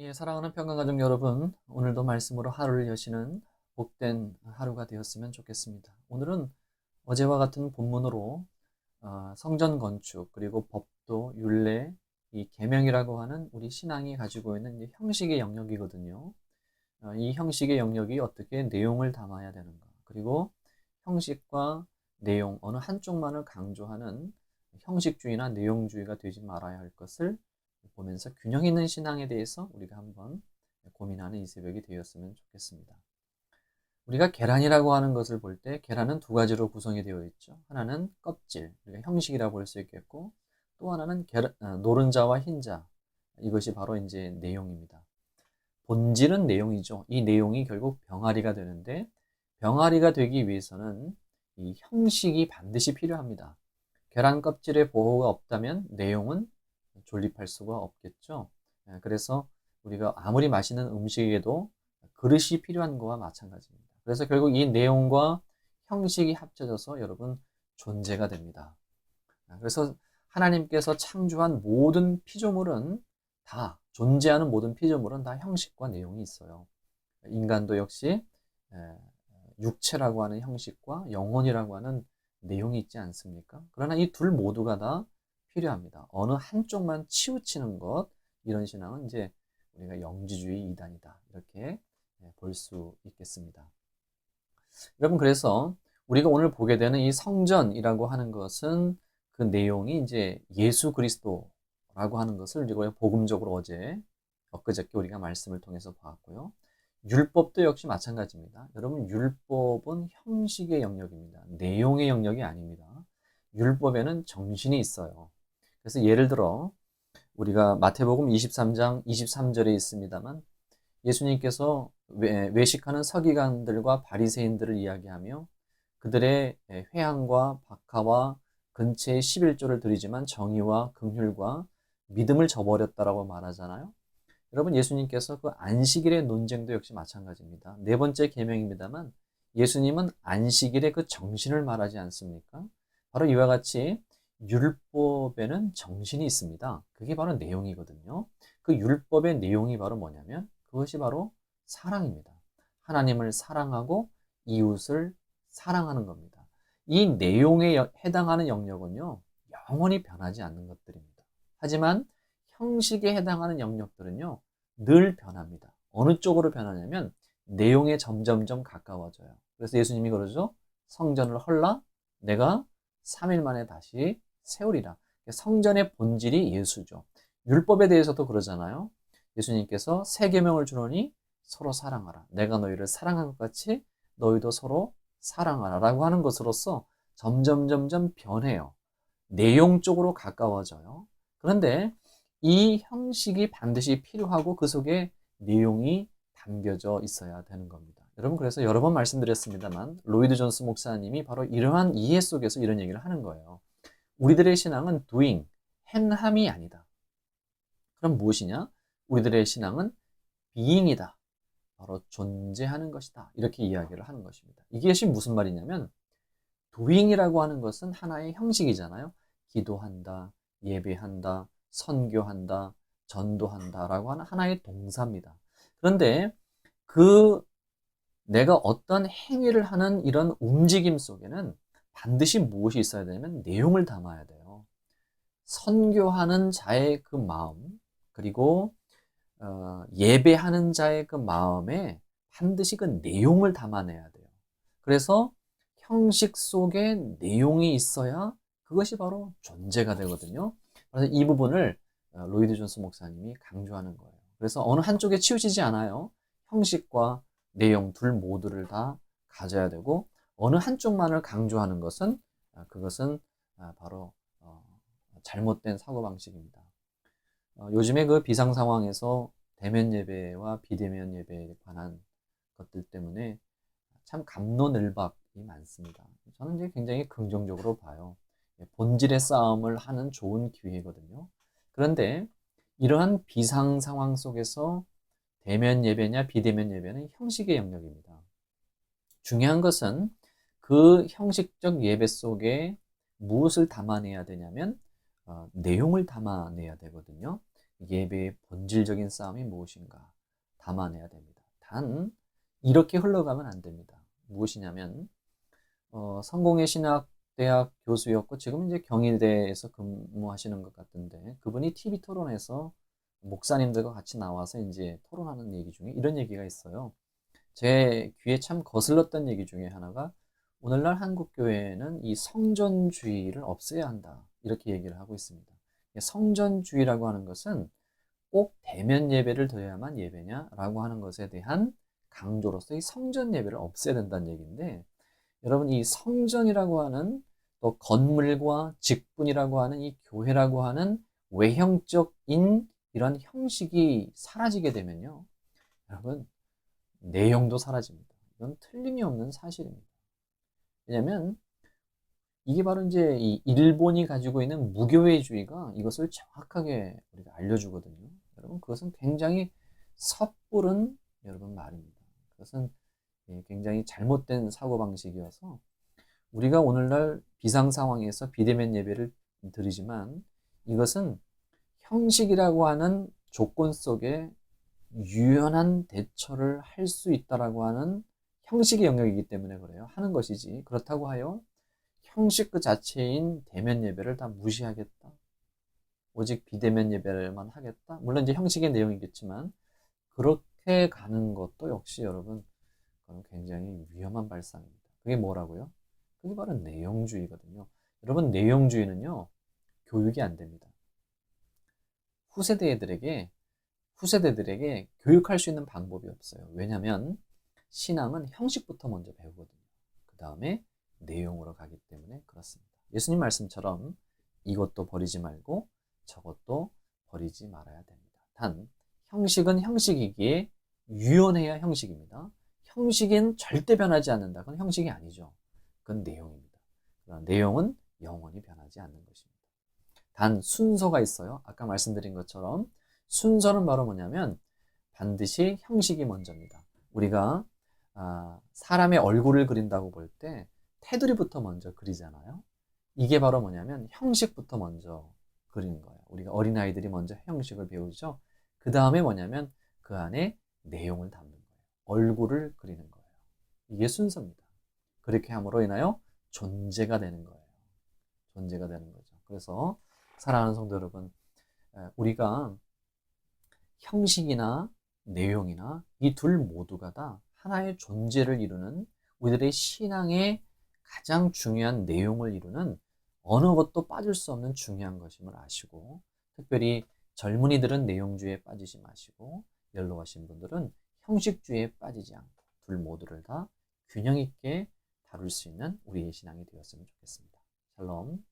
예, 사랑하는 평강가족 여러분, 오늘도 말씀으로 하루를 여시는 복된 하루가 되었으면 좋겠습니다. 오늘은 어제와 같은 본문으로 성전 건축, 그리고 법도, 율례, 이 계명이라고 하는 우리 신앙이 가지고 있는 이제 형식의 영역이거든요. 이 형식의 영역이 어떻게 내용을 담아야 되는가, 그리고 형식과 내용, 어느 한쪽만을 강조하는 형식주의나 내용주의가 되지 말아야 할 것을 보면서 균형 있는 신앙에 대해서 우리가 한번 고민하는 이 새벽이 되었으면 좋겠습니다. 우리가 계란이라고 하는 것을 볼 때 계란은 두 가지로 구성이 되어 있죠. 하나는 껍질, 우리가 형식이라고 볼 수 있겠고, 또 하나는 노른자와 흰자, 이것이 바로 이제 내용입니다. 본질은 내용이죠. 이 내용이 결국 병아리가 되는데, 병아리가 되기 위해서는 이 형식이 반드시 필요합니다. 계란 껍질에 보호가 없다면 내용은 존립할 수가 없겠죠. 그래서 우리가 아무리 맛있는 음식에도 그릇이 필요한 거와 마찬가지입니다. 그래서 결국 이 내용과 형식이 합쳐져서 여러분 존재가 됩니다. 그래서 하나님께서 창조한 모든 피조물은 다, 존재하는 모든 피조물은 다 형식과 내용이 있어요. 인간도 역시 육체라고 하는 형식과 영혼이라고 하는 내용이 있지 않습니까? 그러나 이 둘 모두가 다 필요합니다. 어느 한쪽만 치우치는 것, 이런 신앙은 이제 우리가 영지주의 이단이다, 이렇게 볼 수 있겠습니다. 여러분, 그래서 우리가 오늘 보게 되는 이 성전이라고 하는 것은 그 내용이 이제 예수 그리스도라고 하는 것을 우리가 복음적으로 어제 엊그저께 우리가 말씀을 통해서 보았고요. 율법도 역시 마찬가지입니다. 여러분, 율법은 형식의 영역입니다. 내용의 영역이 아닙니다. 율법에는 정신이 있어요. 그래서 예를 들어 우리가 마태복음 23장 23절에 있습니다만, 예수님께서 외식하는 서기관들과 바리새인들을 이야기하며 그들의 회향과 박하와 근처에 11조를 드리지만 정의와 긍휼과 믿음을 저버렸다라고 말하잖아요. 여러분, 예수님께서 그 안식일의 논쟁도 역시 마찬가지입니다. 네 번째 계명입니다만, 예수님은 안식일의 그 정신을 말하지 않습니까? 바로 이와 같이 율법에는 정신이 있습니다. 그게 바로 내용이거든요. 그 율법의 내용이 바로 뭐냐면 그것이 바로 사랑입니다. 하나님을 사랑하고 이웃을 사랑하는 겁니다. 이 내용에 해당하는 영역은요, 영원히 변하지 않는 것들입니다. 하지만 형식에 해당하는 영역들은요, 늘 변합니다. 어느 쪽으로 변하냐면 내용에 점점점 가까워져요. 그래서 예수님이 그러죠. 성전을 헐라 내가 3일 만에 다시 세우리라. 성전의 본질이 예수죠. 율법에 대해서도 그러잖아요. 예수님께서 새 계명을 주노니 서로 사랑하라. 내가 너희를 사랑한 것 같이 너희도 서로 사랑하라 라고 하는 것으로서 점점 변해요. 내용 쪽으로 가까워져요. 그런데 이 형식이 반드시 필요하고 그 속에 내용이 담겨져 있어야 되는 겁니다. 여러분, 그래서 여러 번 말씀드렸습니다만 로이드 존스 목사님이 바로 이러한 이해 속에서 이런 얘기를 하는 거예요. 우리들의 신앙은 doing, 행함이 아니다. 그럼 무엇이냐? 우리들의 신앙은 being이다. 바로 존재하는 것이다. 이렇게 이야기를 하는 것입니다. 이것이 무슨 말이냐면 doing이라고 하는 것은 하나의 형식이잖아요. 기도한다, 예배한다, 선교한다, 전도한다 라고 하는 하나의 동사입니다. 그런데 그 내가 어떤 행위를 하는 이런 움직임 속에는 반드시 무엇이 있어야 되냐면 내용을 담아야 돼요. 선교하는 자의 그 마음, 그리고 예배하는 자의 그 마음에 반드시 그 내용을 담아내야 돼요. 그래서 형식 속에 내용이 있어야 그것이 바로 존재가 되거든요. 그래서 이 부분을 로이드 존스 목사님이 강조하는 거예요. 그래서 어느 한쪽에 치우치지 않아요. 형식과 내용 둘 모두를 다 가져야 되고, 어느 한쪽만을 강조하는 것은 그것은 바로 잘못된 사고방식입니다. 요즘에 그 비상 상황에서 대면 예배와 비대면 예배에 관한 것들 때문에 참 갑론을박이 많습니다. 저는 이제 굉장히 긍정적으로 봐요. 본질의 싸움을 하는 좋은 기회거든요. 그런데 이러한 비상 상황 속에서 대면 예배냐 비대면 예배는 형식의 영역입니다. 중요한 것은 그 형식적 예배 속에 무엇을 담아내야 되냐면 내용을 담아내야 되거든요. 예배의 본질적인 싸움이 무엇인가 담아내야 됩니다. 단 이렇게 흘러가면 안 됩니다. 무엇이냐면 성공회 신학대학 교수였고 지금 이제 경희대에서 근무하시는 것 같은데 그분이 TV 토론에서 목사님들과 같이 나와서 이제 토론하는 얘기 중에 이런 얘기가 있어요. 제 귀에 참 거슬렀던 얘기 중에 하나가 오늘날 한국 교회는 이 성전주의를 없애야 한다. 이렇게 얘기를 하고 있습니다. 성전주의라고 하는 것은 꼭 대면 예배를 드려야만 예배냐라고 하는 것에 대한 강조로서 이 성전 예배를 없애야 된다는 얘기인데 여러분 이 성전이라고 하는 또 건물과 직분이라고 하는 이 교회라고 하는 외형적인 이런 형식이 사라지게 되면요. 여러분 내용도 사라집니다. 이건 틀림이 없는 사실입니다. 왜냐하면 이게 바로 이제 이 일본이 가지고 있는 무교회주의가 이것을 정확하게 우리가 알려주거든요. 여러분 그것은 굉장히 섣부른 여러분 말입니다. 그것은 굉장히 잘못된 사고방식이어서 우리가 오늘날 비상 상황에서 비대면 예배를 드리지만 이것은 형식이라고 하는 조건 속에 유연한 대처를 할 수 있다라고 하는 형식의 영역이기 때문에 그래요. 하는 것이지. 그렇다고 하여 형식 그 자체인 대면 예배를 다 무시하겠다. 오직 비대면 예배를만 하겠다. 물론 이제 형식의 내용이겠지만 그렇게 가는 것도 역시 여러분 그건 굉장히 위험한 발상입니다. 그게 뭐라고요? 그게 바로 내용주의거든요. 여러분 내용주의는요. 교육이 안 됩니다. 후세대들에게 교육할 수 있는 방법이 없어요. 왜냐하면 신앙은 형식부터 먼저 배우거든요. 그 다음에 내용으로 가기 때문에 그렇습니다. 예수님 말씀처럼 이것도 버리지 말고 저것도 버리지 말아야 됩니다. 단 형식은 형식이기에 유연해야 형식입니다. 형식은 절대 변하지 않는다. 그건 형식이 아니죠. 그건 내용입니다. 그러나 내용은 영원히 변하지 않는 것입니다. 단 순서가 있어요. 아까 말씀드린 것처럼 순서는 바로 뭐냐면 반드시 형식이 먼저입니다. 우리가 사람의 얼굴을 그린다고 볼 때 테두리부터 먼저 그리잖아요. 이게 바로 뭐냐면 형식부터 먼저 그리는 거예요. 우리가 어린아이들이 먼저 형식을 배우죠. 그 다음에 뭐냐면 그 안에 내용을 담는 거예요. 얼굴을 그리는 거예요. 이게 순서입니다. 그렇게 함으로 인하여 존재가 되는 거예요. 존재가 되는 거죠. 그래서 사랑하는 성도 여러분, 우리가 형식이나 내용이나 이 둘 모두가 다 하나의 존재를 이루는 우리들의 신앙의 가장 중요한 내용을 이루는 어느 것도 빠질 수 없는 중요한 것임을 아시고 특별히 젊은이들은 내용주의에 빠지지 마시고 연로하신 분들은 형식주의에 빠지지 않고 둘 모두를 다 균형 있게 다룰 수 있는 우리의 신앙이 되었으면 좋겠습니다. 샬롬.